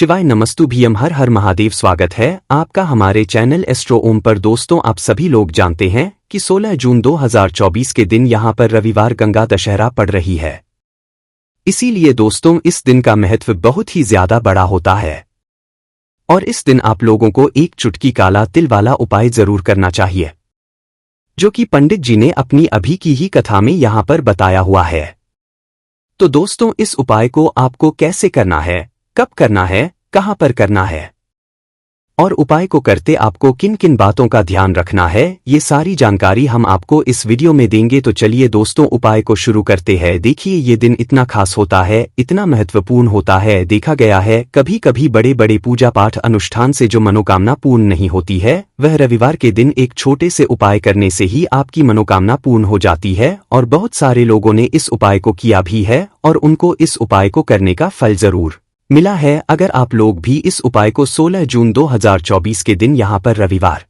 शिवाय नमस्तुभ्यम हर हर महादेव। स्वागत है आपका हमारे चैनल एस्ट्रो ओम पर। दोस्तों, आप सभी लोग जानते हैं कि 16 जून 2024 के दिन यहां पर रविवार गंगा दशहरा पड़ रही है। इसीलिए दोस्तों, इस दिन का महत्व बहुत ही ज्यादा बड़ा होता है और इस दिन आप लोगों को एक चुटकी काला तिल वाला उपाय जरूर करना चाहिए, जो कि पंडित जी ने अपनी अभी की ही कथा में यहां पर बताया हुआ है। तो दोस्तों, इस उपाय को आपको कैसे करना है, कब करना है, कहां पर करना है और उपाय को करते आपको किन किन बातों का ध्यान रखना है, ये सारी जानकारी हम आपको इस वीडियो में देंगे। तो चलिए दोस्तों, उपाय को शुरू करते हैं। देखिए, ये दिन इतना खास होता है, इतना महत्वपूर्ण होता है। देखा गया है कभी कभी बड़े बड़े पूजा पाठ अनुष्ठान से जो मनोकामना पूर्ण नहीं होती है, वह रविवार के दिन एक छोटे से उपाय करने से ही आपकी मनोकामना पूर्ण हो जाती है। और बहुत सारे लोगों ने इस उपाय को किया भी है और उनको इस उपाय को करने का फल जरूर मिला है। अगर आप लोग भी इस उपाय को 16 जून 2024 के दिन यहां पर रविवार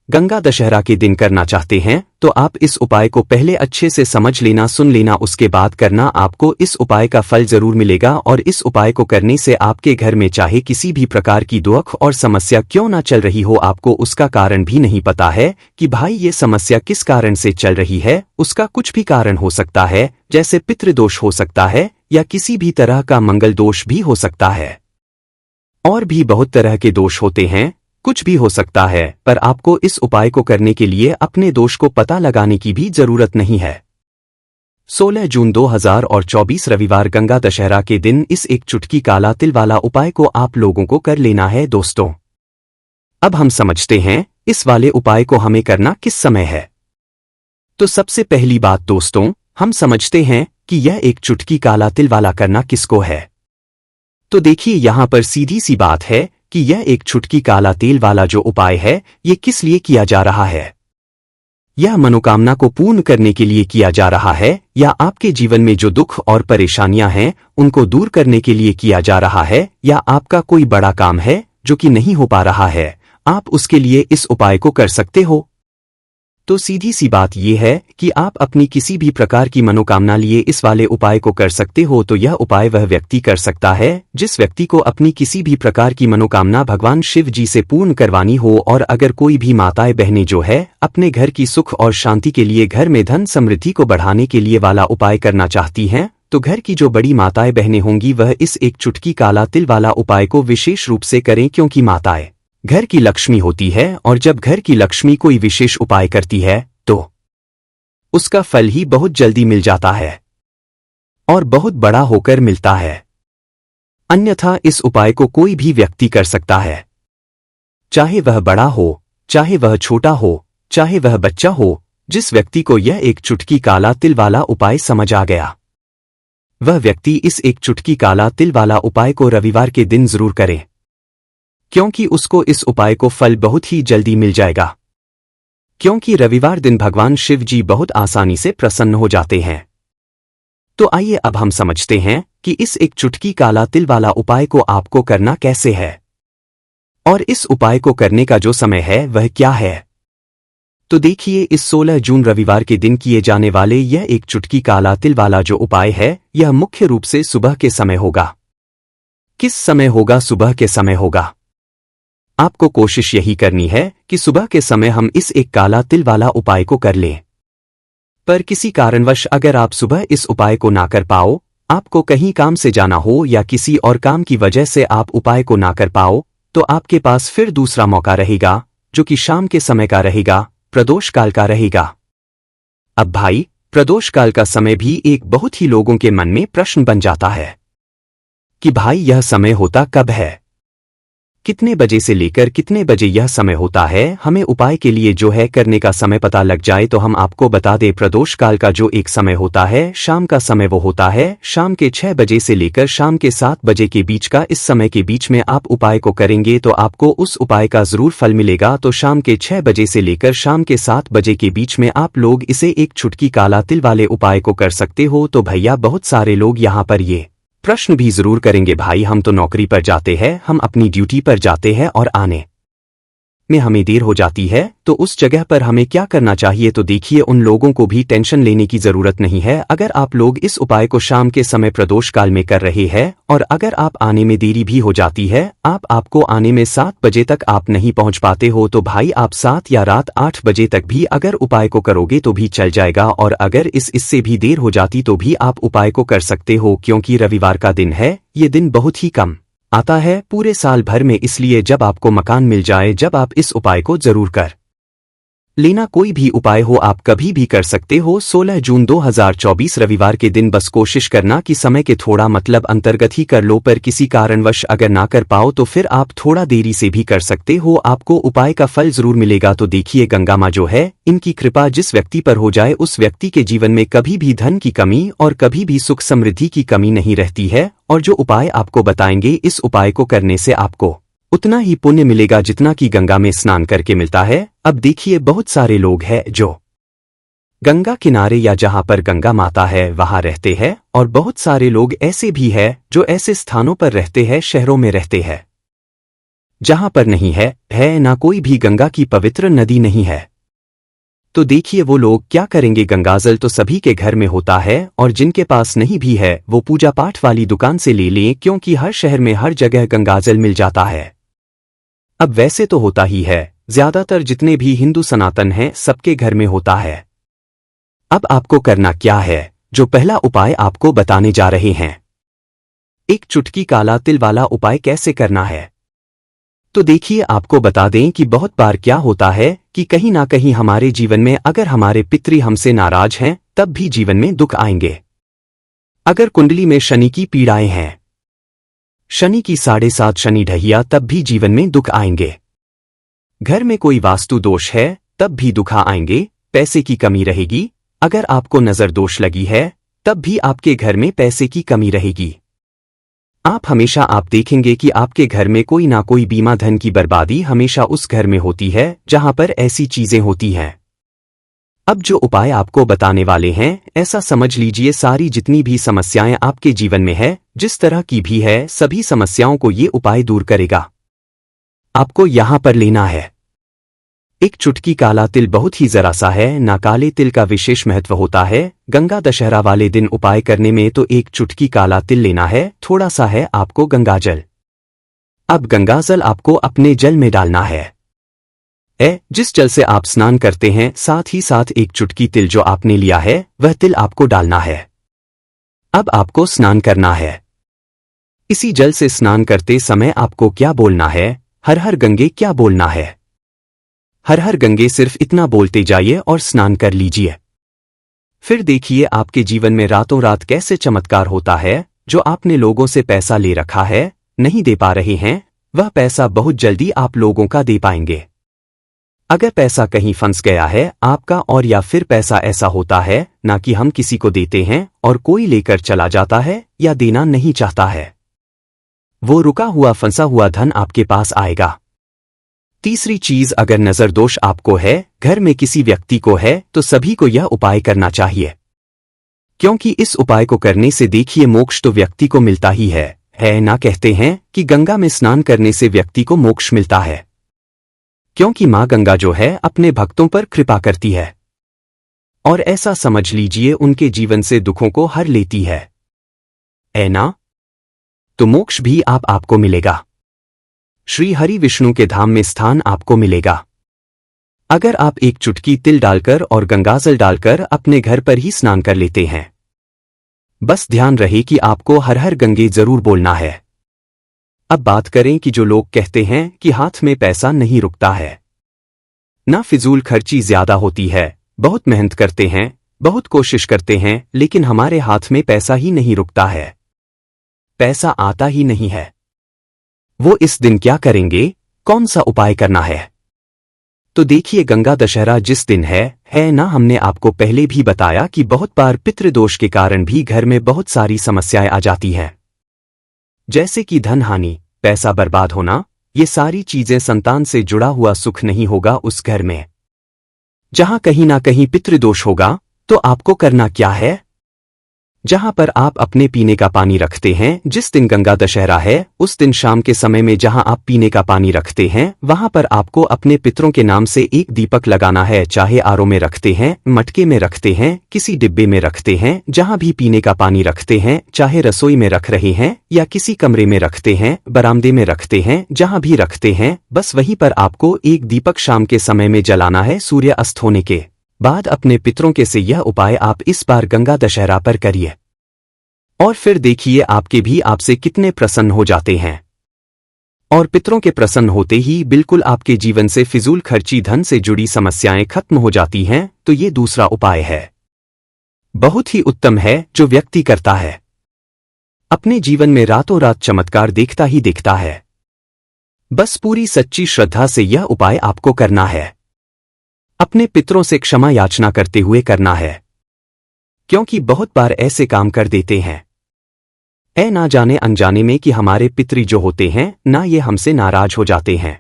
गंगा दशहरा के दिन करना चाहते हैं, तो आप इस उपाय को पहले अच्छे से समझ लेना, सुन लेना, उसके बाद करना। आपको इस उपाय का फल जरूर मिलेगा और इस उपाय को करने से आपके घर में चाहे किसी भी प्रकार की दुख और समस्या क्यों ना चल रही हो, आपको उसका कारण भी नहीं पता है कि भाई ये समस्या किस कारण से चल रही है। उसका कुछ भी कारण हो सकता है, जैसे पितृदोष हो सकता है या किसी भी तरह का मंगल दोष भी हो सकता है, और भी बहुत तरह के दोष होते हैं, कुछ भी हो सकता है। पर आपको इस उपाय को करने के लिए अपने दोष को पता लगाने की भी जरूरत नहीं है। 16 जून 2024 रविवार गंगा दशहरा के दिन इस एक चुटकी काला तिल वाला उपाय को आप लोगों को कर लेना है। दोस्तों, अब हम समझते हैं इस वाले उपाय को हमें करना किस समय है। तो सबसे पहली बात दोस्तों, हम समझते हैं कि यह एक चुटकी काला तिल वाला करना किसको है। तो देखिए, यहां पर सीधी सी बात है कि यह एक चुटकी काला तेल वाला जो उपाय है, ये किस लिए किया जा रहा है। यह मनोकामना को पूर्ण करने के लिए किया जा रहा है, या आपके जीवन में जो दुख और परेशानियां हैं उनको दूर करने के लिए किया जा रहा है, या आपका कोई बड़ा काम है जो कि नहीं हो पा रहा है, आप उसके लिए इस उपाय को कर सकते हो। तो सीधी सी बात यह है कि आप अपनी किसी भी प्रकार की मनोकामना लिए इस वाले उपाय को कर सकते हो। तो यह उपाय वह व्यक्ति कर सकता है जिस व्यक्ति को अपनी किसी भी प्रकार की मनोकामना भगवान शिव जी से पूर्ण करवानी हो। और अगर कोई भी माताएं बहनें जो है अपने घर की सुख और शांति के लिए, घर में धन समृद्धि को बढ़ाने के लिए वाला उपाय करना चाहती हैं, तो घर की जो बड़ी माताएं बहनें होंगी वह इस एक चुटकी काला तिल वाला उपाय को विशेष रूप से करें, क्योंकि माताएं घर की लक्ष्मी होती है और जब घर की लक्ष्मी कोई विशेष उपाय करती है तो उसका फल ही बहुत जल्दी मिल जाता है और बहुत बड़ा होकर मिलता है। अन्यथा इस उपाय को कोई भी व्यक्ति कर सकता है, चाहे वह बड़ा हो, चाहे वह छोटा हो, चाहे वह बच्चा हो। जिस व्यक्ति को यह एक चुटकी काला तिल वाला उपाय समझ आ गया, वह व्यक्ति इस एक चुटकी काला तिल वाला उपाय को रविवार के दिन जरूर करे, क्योंकि उसको इस उपाय को फल बहुत ही जल्दी मिल जाएगा। क्योंकि रविवार दिन भगवान शिव जी बहुत आसानी से प्रसन्न हो जाते हैं। तो आइए अब हम समझते हैं कि इस एक चुटकी काला तिल वाला उपाय को आपको करना कैसे है और इस उपाय को करने का जो समय है वह क्या है। तो देखिए, इस 16 जून रविवार के दिन किए जाने वाले यह एक चुटकी काला तिल वाला जो उपाय है, यह मुख्य रूप से सुबह के समय होगा। किस समय होगा? सुबह के समय होगा। आपको कोशिश यही करनी है कि सुबह के समय हम इस एक काला तिल वाला उपाय को कर लें। पर किसी कारणवश अगर आप सुबह इस उपाय को ना कर पाओ, आपको कहीं काम से जाना हो या किसी और काम की वजह से आप उपाय को ना कर पाओ, तो आपके पास फिर दूसरा मौका रहेगा, जो कि शाम के समय का रहेगा, प्रदोष काल का रहेगा। अब भाई, प्रदोष काल का समय भी एक बहुत ही लोगों के मन में प्रश्न बन जाता है कि भाई यह समय होता कब है, कितने बजे से लेकर कितने बजे यह समय होता है। हमें उपाय के लिए जो है करने का समय पता लग जाए तो हम आपको बता दें, प्रदोष काल का जो एक समय होता है, शाम का समय, वो होता है शाम के 6 बजे से लेकर शाम के 7 बजे के बीच का। इस समय के बीच में आप उपाय को करेंगे तो आपको उस उपाय का जरूर फल मिलेगा। तो शाम के 6 बजे से लेकर शाम के 7 बजे के बीच में आप लोग इसे एक चुटकी काला तिल वाले उपाय को कर सकते हो। तो भैया, बहुत सारे लोग यहाँ पर ये प्रश्न भी जरूर करेंगे, भाई हम तो नौकरी पर जाते हैं, हम अपनी ड्यूटी पर जाते हैं और आने में हमें देर हो जाती है तो उस जगह पर हमें क्या करना चाहिए। तो देखिए, उन लोगों को भी टेंशन लेने की जरूरत नहीं है। अगर आप लोग इस उपाय को शाम के समय प्रदोष काल में कर रहे हैं और अगर आप आने में देरी भी हो जाती है, आपको आने में 7 बजे तक आप नहीं पहुंच पाते हो, तो भाई आप 7 या रात 8 बजे तक भी अगर उपाय को करोगे तो भी चल जाएगा। और अगर इससे भी देर हो जाती तो भी आप उपाय को कर सकते हो, क्योंकि रविवार का दिन है। ये दिन बहुत ही कम आता है पूरे साल भर में, इसलिए जब आपको मकान मिल जाए, जब आप इस उपाय को जरूर कर लेना। कोई भी उपाय हो आप कभी भी कर सकते हो। 16 जून 2024 रविवार के दिन बस कोशिश करना कि समय के थोड़ा अंतर्गत ही कर लो, पर किसी कारणवश अगर ना कर पाओ तो फिर आप थोड़ा देरी से भी कर सकते हो, आपको उपाय का फल जरूर मिलेगा। तो देखिए, गंगा माँ जो है, इनकी कृपा जिस व्यक्ति पर हो जाए उस व्यक्ति के जीवन में कभी भी धन की कमी और कभी भी सुख समृद्धि की कमी नहीं रहती है। और जो उपाय आपको बताएंगे, इस उपाय को करने से आपको उतना ही पुण्य मिलेगा जितना कि गंगा में स्नान करके मिलता है। अब देखिए, बहुत सारे लोग हैं जो गंगा किनारे या जहां पर गंगा माता है वहां रहते हैं, और बहुत सारे लोग ऐसे भी हैं जो ऐसे स्थानों पर रहते हैं, शहरों में रहते हैं जहां पर नहीं है ना कोई भी गंगा की पवित्र नदी नहीं है। तो देखिए, वो लोग क्या करेंगे। गंगाजल तो सभी के घर में होता है, और जिनके पास नहीं भी है वो पूजा पाठ वाली दुकान से ले लें, क्योंकि हर शहर में हर जगह गंगाजल मिल जाता है। अब वैसे तो होता ही है, ज्यादातर जितने भी हिंदू सनातन हैं सबके घर में होता है। अब आपको करना क्या है, जो पहला उपाय आपको बताने जा रहे हैं, एक चुटकी काला तिल वाला उपाय कैसे करना है। तो देखिए, आपको बता दें कि बहुत बार क्या होता है कि कहीं ना कहीं हमारे जीवन में अगर हमारे पितृ हमसे नाराज हैं तब भी जीवन में दुख आएंगे। अगर कुंडली में शनि की पीड़ाएं हैं, शनि की 7.5 शनि ढहिया, तब भी जीवन में दुख आएंगे। घर में कोई वास्तु दोष है तब भी दुख आएंगे, पैसे की कमी रहेगी। अगर आपको नजर दोष लगी है तब भी आपके घर में पैसे की कमी रहेगी। आप देखेंगे कि आपके घर में कोई ना कोई बीमा, धन की बर्बादी हमेशा उस घर में होती है जहां पर ऐसी चीजें होती हैं। अब जो उपाय आपको बताने वाले हैं, ऐसा समझ लीजिए सारी जितनी भी समस्याएं आपके जीवन में है, जिस तरह की भी है, सभी समस्याओं को ये उपाय दूर करेगा। आपको यहां पर लेना है एक चुटकी काला तिल, बहुत ही जरा सा है ना। काले तिल का विशेष महत्व होता है गंगा दशहरा वाले दिन उपाय करने में। तो एक चुटकी काला तिल लेना है, थोड़ा सा है आपको गंगाजल। अब गंगाजल आपको अपने जल में डालना है, जिस जल से आप स्नान करते हैं, साथ ही साथ एक चुटकी तिल जो आपने लिया है वह तिल आपको डालना है। अब आपको स्नान करना है। इसी जल से स्नान करते समय आपको क्या बोलना है, हर हर गंगे क्या बोलना है। हर हर गंगे सिर्फ इतना बोलते जाइए और स्नान कर लीजिए। फिर देखिए आपके जीवन में रातों रात कैसे चमत्कार होता है। जो आपने लोगों से पैसा ले रखा है, नहीं दे पा रहे हैं, वह पैसा बहुत जल्दी आप लोगों का दे पाएंगे। अगर पैसा कहीं फंस गया है आपका, और या फिर पैसा ऐसा होता है ना कि हम किसी को देते हैं और कोई लेकर चला जाता है या देना नहीं चाहता है, वो रुका हुआ फंसा हुआ धन आपके पास आएगा। तीसरी चीज, अगर नजर दोष आपको है, घर में किसी व्यक्ति को है, तो सभी को यह उपाय करना चाहिए, क्योंकि इस उपाय को करने से देखिए मोक्ष तो व्यक्ति को मिलता ही है ना। कहते हैं कि गंगा में स्नान करने से व्यक्ति को मोक्ष मिलता है, क्योंकि मां गंगा जो है अपने भक्तों पर कृपा करती है, और ऐसा समझ लीजिए उनके जीवन से दुखों को हर लेती है ना। तो मोक्ष भी आपको मिलेगा, श्री हरि विष्णु के धाम में स्थान आपको मिलेगा। अगर आप एक चुटकी तिल डालकर और गंगाजल डालकर अपने घर पर ही स्नान कर लेते हैं, बस ध्यान रहे कि आपको हर हर गंगे जरूर बोलना है। अब बात करें कि जो लोग कहते हैं कि हाथ में पैसा नहीं रुकता है, ना फिजूल खर्ची ज्यादा होती है, बहुत मेहनत करते हैं, बहुत कोशिश करते हैं, लेकिन हमारे हाथ में पैसा ही नहीं रुकता है, पैसा आता ही नहीं है, वो इस दिन क्या करेंगे, कौन सा उपाय करना है। तो देखिए, गंगा दशहरा जिस दिन है ना, हमने आपको पहले भी बताया कि बहुत बार पितृदोष के कारण भी घर में बहुत सारी समस्याएं आ जाती हैं, जैसे कि धन हानि, पैसा बर्बाद होना। ये सारी चीजें संतान से जुड़ा हुआ सुख नहीं होगा उस घर में, जहां कहीं ना कहीं पितृदोष होगा। तो आपको करना क्या है, जहां पर आप अपने पीने का पानी रखते हैं। जिस दिन गंगा दशहरा है उस दिन शाम के समय में जहां आप पीने का पानी रखते हैं वहां पर आपको अपने पितरों के नाम से एक दीपक लगाना है। चाहे आरओ में रखते हैं, मटके में रखते हैं, किसी डिब्बे में रखते हैं, जहां भी पीने का पानी रखते हैं, चाहे रसोई में रख रहे हैं या किसी कमरे में रखते हैं, बरामदे में रखते हैं, जहां भी रखते हैं, बस वहीं पर आपको एक दीपक शाम के समय में जलाना है। सूर्य अस्त होने के बाद अपने पितरों के से यह उपाय आप इस बार गंगा दशहरा पर करिए और फिर देखिए आपके भी आपसे कितने प्रसन्न हो जाते हैं। और पितरों के प्रसन्न होते ही बिल्कुल आपके जीवन से फिजूल खर्ची धन से जुड़ी समस्याएं खत्म हो जाती हैं। तो ये दूसरा उपाय है, बहुत ही उत्तम है, जो व्यक्ति करता है अपने जीवन में रातों रात चमत्कार देखता ही देखता है। बस पूरी सच्ची श्रद्धा से यह उपाय आपको करना है, अपने पितरों से क्षमा याचना करते हुए करना है, क्योंकि बहुत बार ऐसे काम कर देते हैं ना जाने अनजाने में कि हमारे पितरी जो होते हैं ना ये हमसे नाराज हो जाते हैं।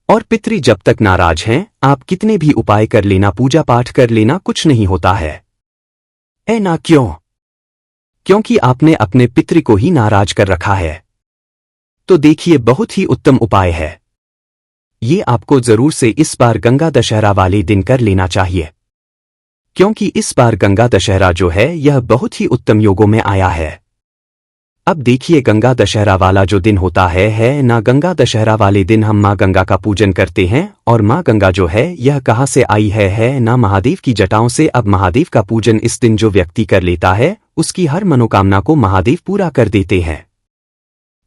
और पितरी जब तक नाराज हैं आप कितने भी उपाय कर लेना, पूजा पाठ कर लेना, कुछ नहीं होता है ना। क्यों? क्योंकि आपने अपने पितरी को ही नाराज कर रखा है। तो देखिए बहुत ही उत्तम उपाय है, ये आपको जरूर से इस बार गंगा दशहरा वाले दिन कर लेना चाहिए, क्योंकि इस बार गंगा दशहरा जो है यह बहुत ही उत्तम योगों में आया है। अब देखिए गंगा दशहरा वाला जो दिन होता है ना, गंगा दशहरा वाले दिन हम माँ गंगा का पूजन करते हैं। और माँ गंगा जो है यह कहाँ से आई है ना, महादेव की जटाओं से। अब महादेव का पूजन इस दिन जो व्यक्ति कर लेता है उसकी हर मनोकामना को महादेव पूरा कर देते हैं।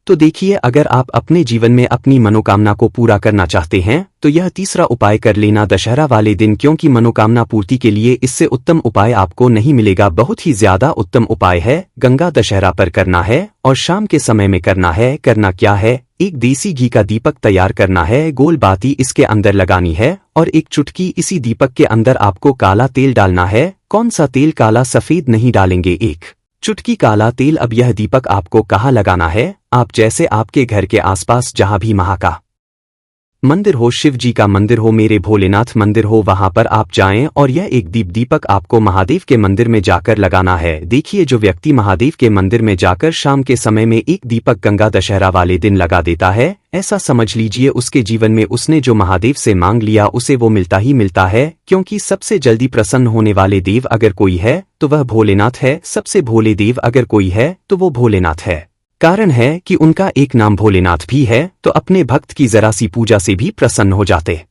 तो देखिए अगर आप अपने जीवन में अपनी मनोकामना को पूरा करना चाहते हैं तो यह तीसरा उपाय कर लेना दशहरा वाले दिन, क्योंकि मनोकामना पूर्ति के लिए इससे उत्तम उपाय आपको नहीं मिलेगा। बहुत ही ज्यादा उत्तम उपाय है, गंगा दशहरा पर करना है और शाम के समय में करना है। करना क्या है, एक देसी घी का दीपक तैयार करना है, गोल बाती इसके अंदर लगानी है और एक चुटकी इसी दीपक के अंदर आपको काला तेल डालना है। कौन सा तेल? काला सफेद नहीं डालेंगे, एक चुटकी काला तेल। अब यह दीपक आपको कहाँ लगाना है? आप जैसे आपके घर के आसपास जहां भी महा का मंदिर हो, शिव जी का मंदिर हो, मेरे भोलेनाथ मंदिर हो, वहां पर आप जाएं और यह एक दीपक आपको महादेव के मंदिर में जाकर लगाना है। देखिए जो व्यक्ति महादेव के मंदिर में जाकर शाम के समय में एक दीपक गंगा दशहरा वाले दिन लगा देता है, ऐसा समझ लीजिए उसके जीवन में उसने जो महादेव से मांग लिया उसे वो मिलता ही मिलता है। क्योंकि सबसे जल्दी प्रसन्न होने वाले देव अगर कोई है तो वह भोलेनाथ है। सबसे भोले देव अगर कोई है तो वो भोलेनाथ है। कारण है कि उनका एक नाम भोलेनाथ भी है, तो अपने भक्त की जरा सी पूजा से भी प्रसन्न हो जाते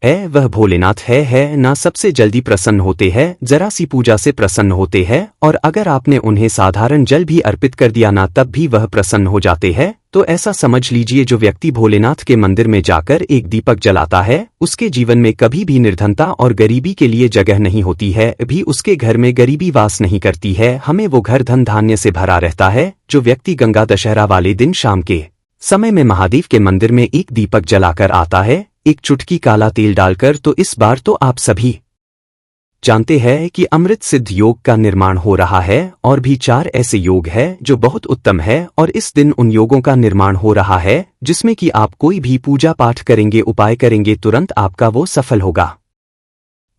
वह भोलेनाथ है ना। सबसे जल्दी प्रसन्न होते हैं, जरा सी पूजा से प्रसन्न होते हैं। और अगर आपने उन्हें साधारण जल भी अर्पित कर दिया ना, तब भी वह प्रसन्न हो जाते हैं। तो ऐसा समझ लीजिए जो व्यक्ति भोलेनाथ के मंदिर में जाकर एक दीपक जलाता है उसके जीवन में कभी भी निर्धनता और गरीबी के लिए जगह नहीं होती है, भी उसके घर में गरीबी वास नहीं करती है। हमें वो घर धन धान्य से भरा रहता है। जो व्यक्ति गंगा दशहरा वाले दिन शाम के समय में महादेव के मंदिर में एक दीपक जलाकर आता है एक चुटकी काला तेल डालकर, तो इस बार तो आप सभी जानते हैं कि अमृत सिद्ध योग का निर्माण हो रहा है। और भी 4 ऐसे योग हैं जो बहुत उत्तम है और इस दिन उन योगों का निर्माण हो रहा है जिसमें कि आप कोई भी पूजा पाठ करेंगे, उपाय करेंगे, तुरंत आपका वो सफल होगा।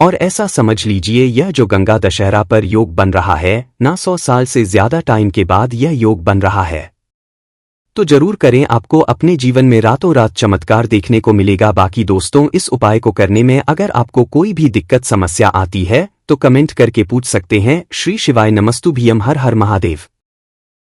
और ऐसा समझ लीजिए यह जो गंगा दशहरा पर योग बन रहा है ना, 100 साल से ज्यादा टाइम के बाद यह योग बन रहा है। तो जरूर करें, आपको अपने जीवन में रातों रात चमत्कार देखने को मिलेगा। बाकी दोस्तों इस उपाय को करने में अगर आपको कोई भी दिक्कत समस्या आती है तो कमेंट करके पूछ सकते हैं। श्री शिवाय नमस्तुभ्यम, हर हर महादेव।